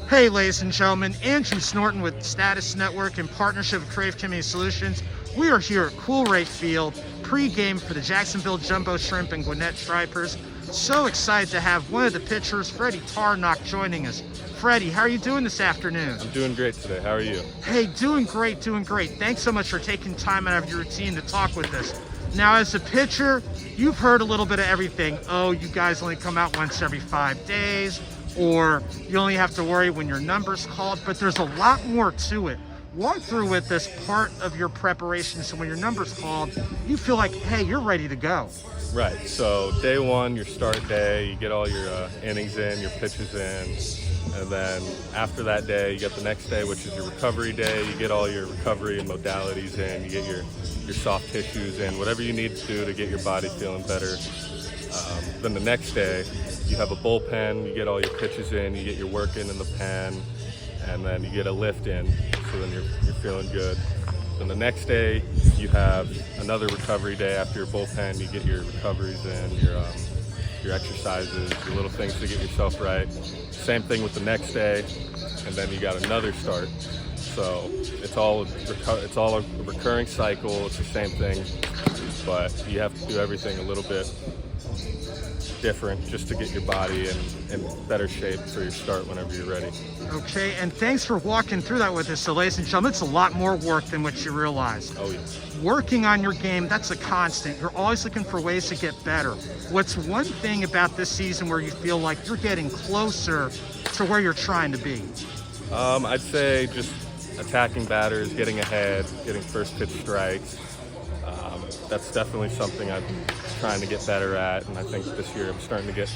Hey, ladies and gentlemen, Andrew Snorton with Status Network in partnership with Crave Community Solutions. We are here at Coolray Field, pre-game for the Jacksonville Jumbo Shrimp and Gwinnett Stripers. So excited to have one of the pitchers, Freddy Tarnok, joining us. Freddy, how are you doing this afternoon? I'm doing great today. How are you? Hey, doing great, doing great. Thanks so much for taking time out of your routine to talk with us. Now, as a pitcher, you've heard a little bit of everything. Oh, you guys only come out once every 5 days, or you only have to worry when your number's called, but there's a lot more to it. Walk through with this part of your preparation so when your number's called, you feel like, hey, you're ready to go. Right. So day one, your start day, you get all your innings in, your pitches in. And then after that day, you get the next day, which is your recovery day. You get all your recovery and modalities in. You get your soft tissues in, whatever you need to do to get your body feeling better. Then the next day, you have a bullpen. You get all your pitches in. You get your work in the pen. And then you get a lift in. So then you're feeling good. Then the next day, you have another recovery day after your bullpen. You get your recoveries in, your exercises, your little things to get yourself right. Same thing with the next day, and then you got another start. So it's all a recurring cycle. It's the same thing, but you have to do everything a little bit different just to get your body in better shape for your start whenever you're ready. Okay, and thanks for walking through that with us. So, ladies and gentlemen, it's a lot more work than what you realize. Oh, yeah. Working on your game, that's a constant. You're always looking for ways to get better. What's one thing about this season where you feel like you're getting closer to where you're trying to be? I'd say just attacking batters, getting ahead, getting first pitch strikes. That's definitely something I'm trying to get better at, and I think this year I'm starting to get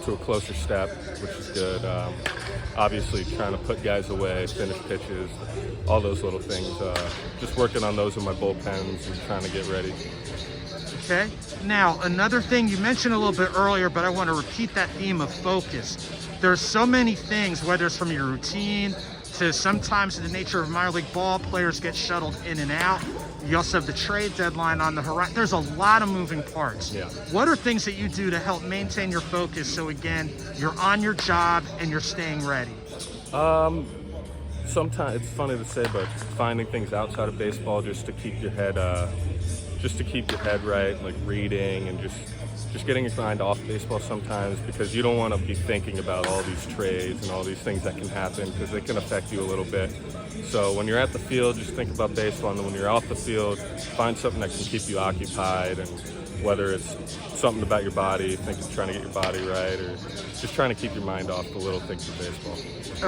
to a closer step, which is good. Obviously trying to put guys away, finish pitches, all those little things. Just working on those in my bullpens and trying to get ready. Okay. Now, another thing you mentioned a little bit earlier, but I want to repeat that theme of focus. There's so many things, whether it's from your routine to sometimes in the nature of minor league ball, players get shuttled in and out. You also have the trade deadline on the horizon. There's a lot of moving parts. Yeah. What are things that you do to help maintain your focus so, again, you're on your job and you're staying ready? Sometimes it's funny to say, but finding things outside of baseball just to keep your head right, like reading and just getting your mind off baseball sometimes, because you don't want to be thinking about all these trades and all these things that can happen, because they can affect you a little bit. So when you're at the field, just think about baseball, and then when you're off the field, find something that can keep you occupied, and whether it's something about your body, trying to get your body right, or just trying to keep your mind off the little things of baseball.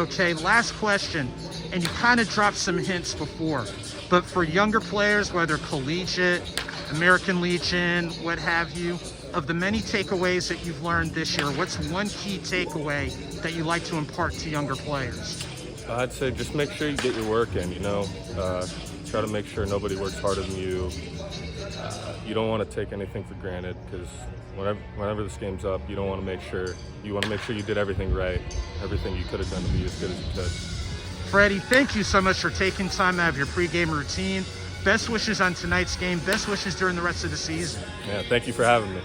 Okay, last question, and you kind of dropped some hints before, but for younger players, whether collegiate, American Legion, what have you, of the many takeaways that you've learned this year, what's one key takeaway that you like to impart to younger players? I'd say just make sure you get your work in, try to make sure nobody works harder than you. You don't want to take anything for granted, because whenever this game's up, you want to make sure you did everything right, everything you could have done to be as good as you could. Freddy, thank you so much for taking time out of your pregame routine. Best wishes on tonight's game. Best wishes during the rest of the season. Yeah, thank you for having me.